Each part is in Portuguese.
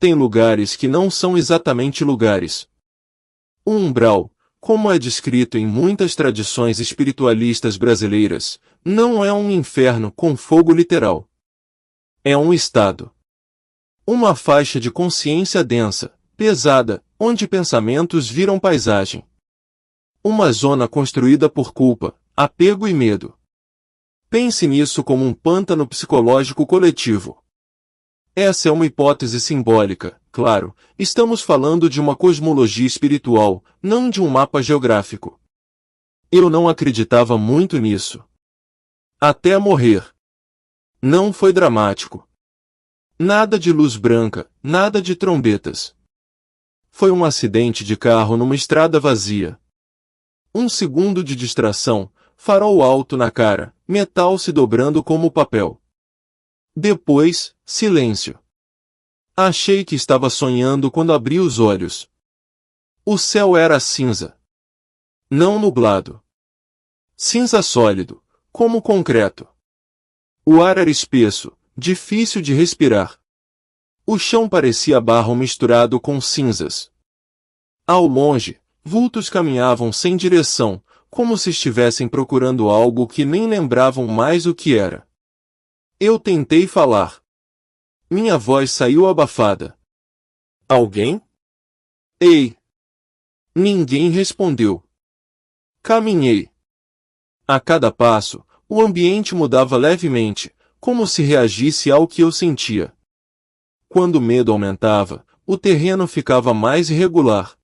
tem lugares que não são exatamente lugares. O umbral, como é descrito em muitas tradições espiritualistas brasileiras, não é um inferno com fogo literal. É um estado. Uma faixa de consciência densa, pesada, onde pensamentos viram paisagem. Uma zona construída por culpa, apego e medo. Pense nisso como um pântano psicológico coletivo. Essa é uma hipótese simbólica, claro, estamos falando de uma cosmologia espiritual, não de um mapa geográfico. Eu não acreditava muito nisso. Até morrer. Não foi dramático. Nada de luz branca, nada de trombetas. Foi um acidente de carro numa estrada vazia. Um segundo de distração, farol alto na cara, metal se dobrando como papel. Depois, silêncio. Achei que estava sonhando quando abri os olhos. O céu era cinza. Não nublado. Cinza sólido, como concreto. O ar era espesso, difícil de respirar. O chão parecia barro misturado com cinzas. Ao longe, vultos caminhavam sem direção, como se estivessem procurando algo que nem lembravam mais o que era. Eu tentei falar. Minha voz saiu abafada. Alguém? Ei! Ninguém respondeu. Caminhei. A cada passo, o ambiente mudava levemente, como se reagisse ao que eu sentia. Quando o medo aumentava, o terreno ficava mais irregular.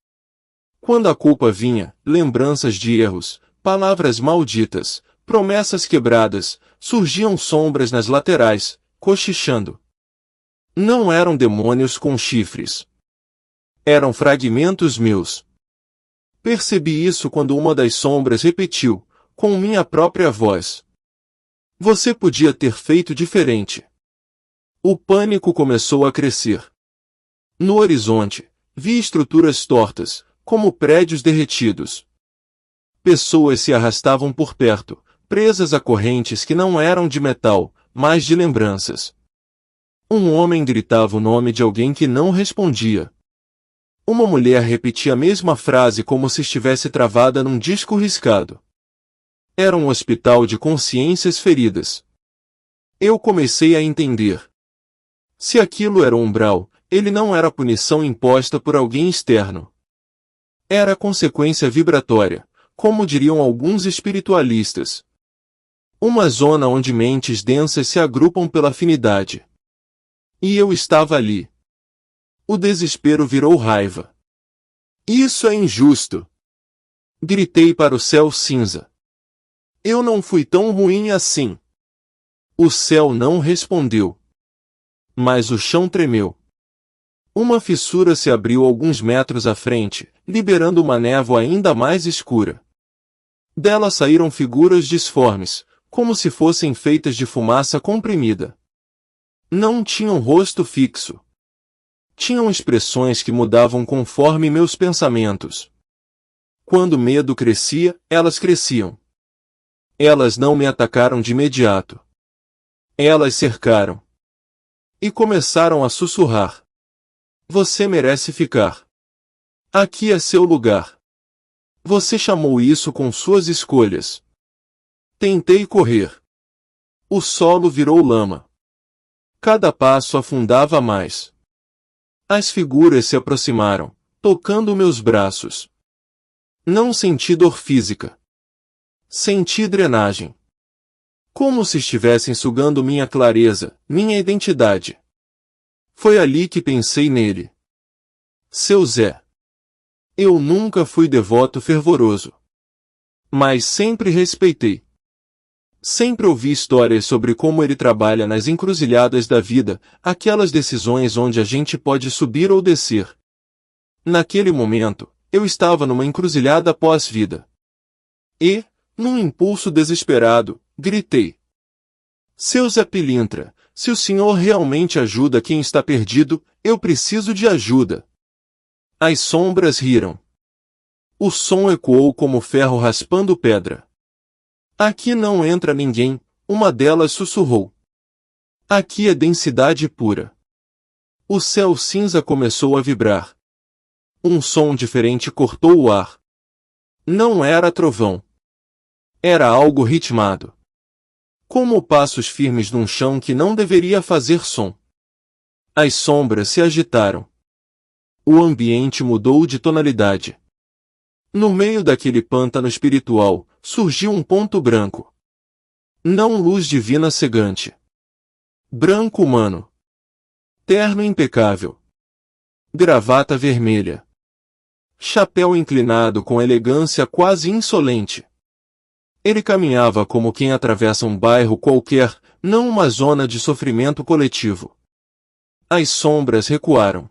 Quando a culpa vinha, lembranças de erros, palavras malditas, promessas quebradas, surgiam sombras nas laterais, cochichando. Não eram demônios com chifres. Eram fragmentos meus. Percebi isso quando uma das sombras repetiu, com minha própria voz. Você podia ter feito diferente. O pânico começou a crescer. No horizonte, vi estruturas tortas, como prédios derretidos. Pessoas se arrastavam por perto, presas a correntes que não eram de metal, mas de lembranças. Um homem gritava o nome de alguém que não respondia. Uma mulher repetia a mesma frase como se estivesse travada num disco riscado. Era um hospital de consciências feridas. Eu comecei a entender. Se aquilo era um umbral, ele não era punição imposta por alguém externo. Era consequência vibratória, como diriam alguns espiritualistas. Uma zona onde mentes densas se agrupam pela afinidade. E eu estava ali. O desespero virou raiva. Isso é injusto! Gritei para o céu cinza. Eu não fui tão ruim assim. O céu não respondeu. Mas o chão tremeu. Uma fissura se abriu alguns metros à frente, liberando uma névoa ainda mais escura. Dela saíram figuras disformes, como se fossem feitas de fumaça comprimida. Não tinham rosto fixo. Tinham expressões que mudavam conforme meus pensamentos. Quando o medo crescia, elas cresciam. Elas não me atacaram de imediato. Elas cercaram. E começaram a sussurrar. Você merece ficar. Aqui é seu lugar. Você chamou isso com suas escolhas. Tentei correr. O solo virou lama. Cada passo afundava mais. As figuras se aproximaram, tocando meus braços. Não senti dor física. Senti drenagem. Como se estivessem sugando minha clareza, minha identidade. Foi ali que pensei nele. Seu Zé. Eu nunca fui devoto fervoroso. Mas sempre respeitei. Sempre ouvi histórias sobre como ele trabalha nas encruzilhadas da vida, aquelas decisões onde a gente pode subir ou descer. Naquele momento, eu estava numa encruzilhada pós-vida. E, num impulso desesperado, gritei. Seu Zé Pilintra, se o senhor realmente ajuda quem está perdido, eu preciso de ajuda. As sombras riram. O som ecoou como ferro raspando pedra. Aqui não entra ninguém, uma delas sussurrou. Aqui é densidade pura. O céu cinza começou a vibrar. Um som diferente cortou o ar. Não era trovão. Era algo ritmado. Como passos firmes num chão que não deveria fazer som. As sombras se agitaram. O ambiente mudou de tonalidade. No meio daquele pântano espiritual, surgiu um ponto branco. Não luz divina cegante. Branco humano. Terno impecável. Gravata vermelha. Chapéu inclinado com elegância quase insolente. Ele caminhava como quem atravessa um bairro qualquer, não uma zona de sofrimento coletivo. As sombras recuaram.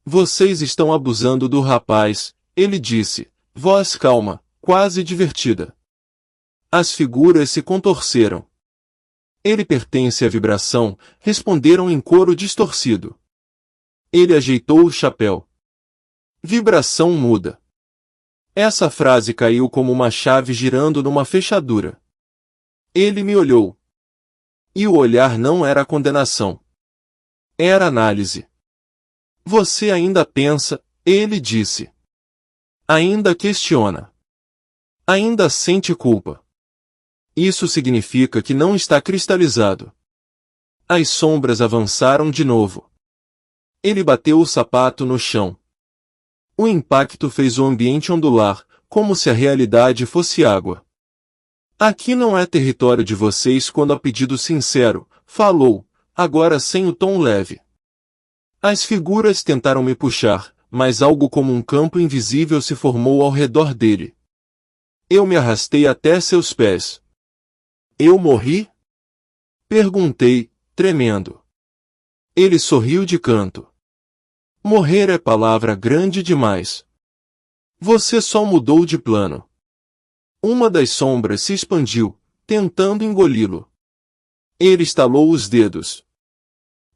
Vocês estão abusando do rapaz, ele disse, voz calma, quase divertida. As figuras se contorceram. Ele pertence à vibração, responderam em coro distorcido. Ele ajeitou o chapéu. Vibração muda. Essa frase caiu como uma chave girando numa fechadura. Ele me olhou. E o olhar não era condenação. Era análise. Você ainda pensa, ele disse. Ainda questiona. Ainda sente culpa. Isso significa que não está cristalizado. As sombras avançaram de novo. Ele bateu o sapato no chão. O impacto fez o ambiente ondular, como se a realidade fosse água. Aqui não é território de vocês quando a pedido sincero, falou, agora sem o tom leve. As figuras tentaram me puxar, mas algo como um campo invisível se formou ao redor dele. Eu me arrastei até seus pés. Eu morri? Perguntei, tremendo. Ele sorriu de canto. Morrer é palavra grande demais. Você só mudou de plano. Uma das sombras se expandiu, tentando engoli-lo. Ele estalou os dedos.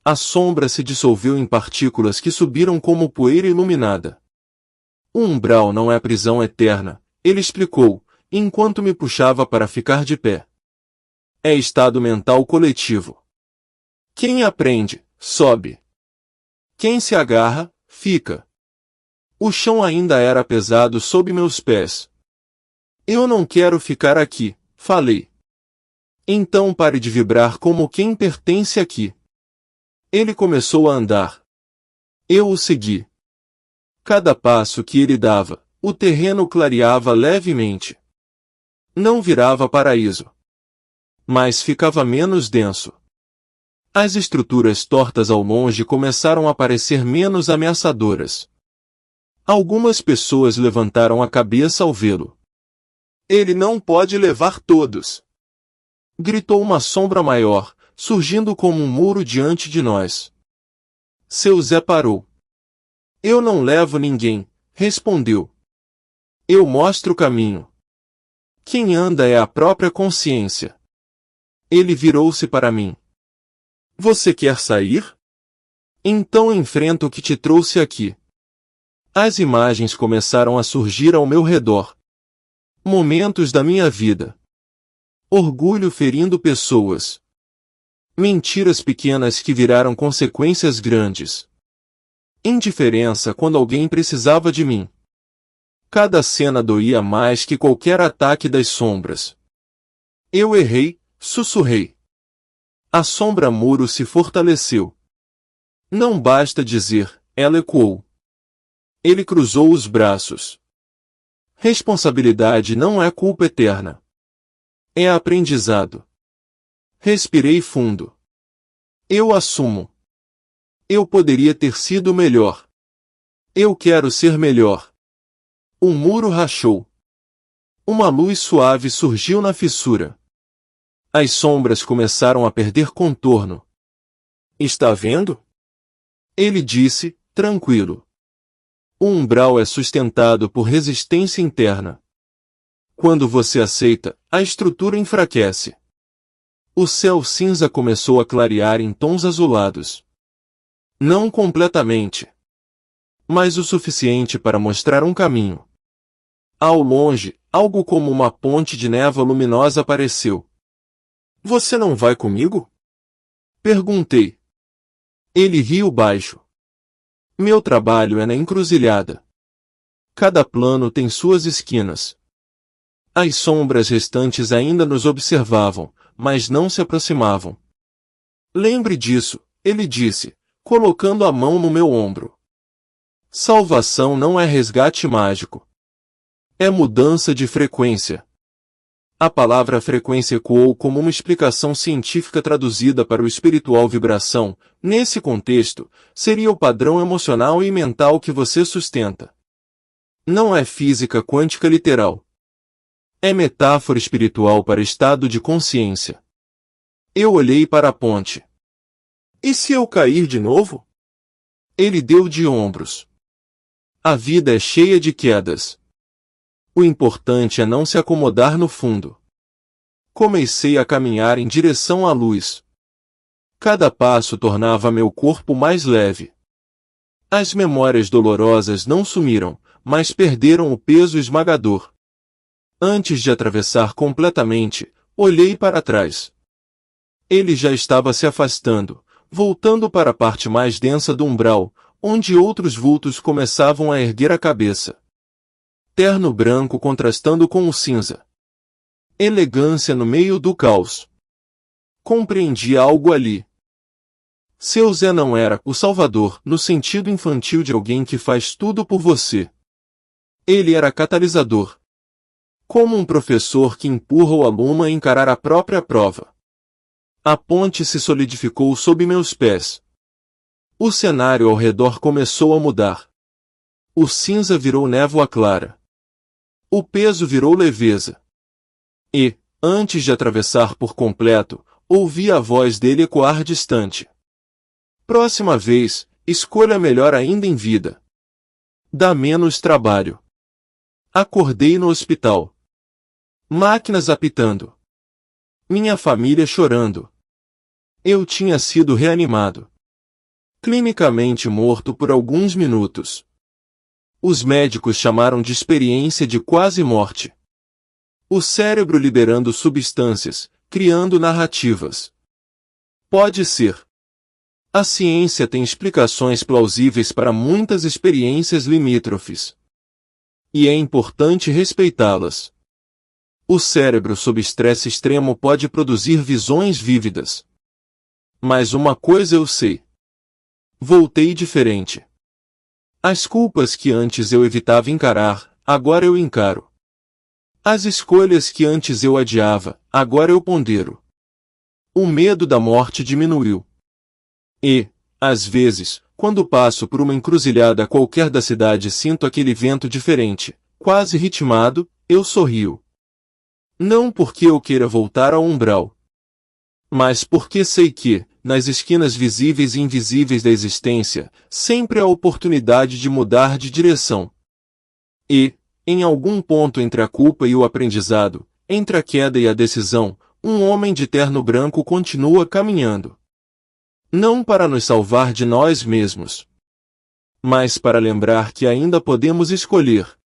A sombra se dissolveu em partículas que subiram como poeira iluminada. O umbral não é prisão eterna, ele explicou, enquanto me puxava para ficar de pé. É estado mental coletivo. Quem aprende, sobe. Quem se agarra, fica. O chão ainda era pesado sob meus pés. Eu não quero ficar aqui, falei. Então pare de vibrar como quem pertence aqui. Ele começou a andar. Eu o segui. Cada passo que ele dava, o terreno clareava levemente. Não virava paraíso. Mas ficava menos denso. As estruturas tortas ao longe começaram a parecer menos ameaçadoras. Algumas pessoas levantaram a cabeça ao vê-lo. Ele não pode levar todos! Gritou uma sombra maior, surgindo como um muro diante de nós. Seu Zé parou. Eu não levo ninguém, respondeu. Eu mostro o caminho. Quem anda é a própria consciência. Ele virou-se para mim. Você quer sair? Então enfrenta o que te trouxe aqui. As imagens começaram a surgir ao meu redor. Momentos da minha vida. Orgulho ferindo pessoas. Mentiras pequenas que viraram consequências grandes. Indiferença quando alguém precisava de mim. Cada cena doía mais que qualquer ataque das sombras. Eu errei, sussurrei. A sombra-muro se fortaleceu. Não basta dizer, ela ecoou. Ele cruzou os braços. Responsabilidade não é culpa eterna. É aprendizado. Respirei fundo. Eu assumo. Eu poderia ter sido melhor. Eu quero ser melhor. O muro rachou. Uma luz suave surgiu na fissura. As sombras começaram a perder contorno. Está vendo? Ele disse, tranquilo. O umbral é sustentado por resistência interna. Quando você aceita, a estrutura enfraquece. O céu cinza começou a clarear em tons azulados. Não completamente, mas o suficiente para mostrar um caminho. Ao longe, algo como uma ponte de névoa luminosa apareceu. Você não vai comigo? Perguntei. Ele riu baixo. Meu trabalho é na encruzilhada. Cada plano tem suas esquinas. As sombras restantes ainda nos observavam, mas não se aproximavam. Lembre disso, ele disse, colocando a mão no meu ombro. Salvação não é resgate mágico. É mudança de frequência. A palavra frequência ecoou como uma explicação científica traduzida para o espiritual. Vibração, nesse contexto, seria o padrão emocional e mental que você sustenta. Não é física quântica literal. É metáfora espiritual para estado de consciência. Eu olhei para a ponte. E se eu cair de novo? Ele deu de ombros. A vida é cheia de quedas. O importante é não se acomodar no fundo. Comecei a caminhar em direção à luz. Cada passo tornava meu corpo mais leve. As memórias dolorosas não sumiram, mas perderam o peso esmagador. Antes de atravessar completamente, olhei para trás. Ele já estava se afastando, voltando para a parte mais densa do umbral, onde outros vultos começavam a erguer a cabeça. Terno branco contrastando com o cinza. Elegância no meio do caos. Compreendi algo ali. Seu Zé não era o salvador, no sentido infantil de alguém que faz tudo por você. Ele era catalisador. Como um professor que empurra o aluno a encarar a própria prova. A ponte se solidificou sob meus pés. O cenário ao redor começou a mudar. O cinza virou névoa clara. O peso virou leveza. E, antes de atravessar por completo, ouvi a voz dele ecoar distante. Próxima vez, escolha melhor ainda em vida. Dá menos trabalho. Acordei no hospital. Máquinas apitando. Minha família chorando. Eu tinha sido reanimado. Clinicamente morto por alguns minutos. Os médicos chamaram de experiência de quase morte. O cérebro liberando substâncias, criando narrativas. Pode ser. A ciência tem explicações plausíveis para muitas experiências limítrofes. E é importante respeitá-las. O cérebro sob estresse extremo pode produzir visões vívidas. Mas uma coisa eu sei. Voltei diferente. As culpas que antes eu evitava encarar, agora eu encaro. As escolhas que antes eu adiava, agora eu pondero. O medo da morte diminuiu. E, às vezes, quando passo por uma encruzilhada qualquer da cidade e sinto aquele vento diferente, quase ritmado, eu sorrio. Não porque eu queira voltar ao umbral, mas porque sei que, nas esquinas visíveis e invisíveis da existência, sempre há oportunidade de mudar de direção. E, em algum ponto entre a culpa e o aprendizado, entre a queda e a decisão, um homem de terno branco continua caminhando. Não para nos salvar de nós mesmos, mas para lembrar que ainda podemos escolher.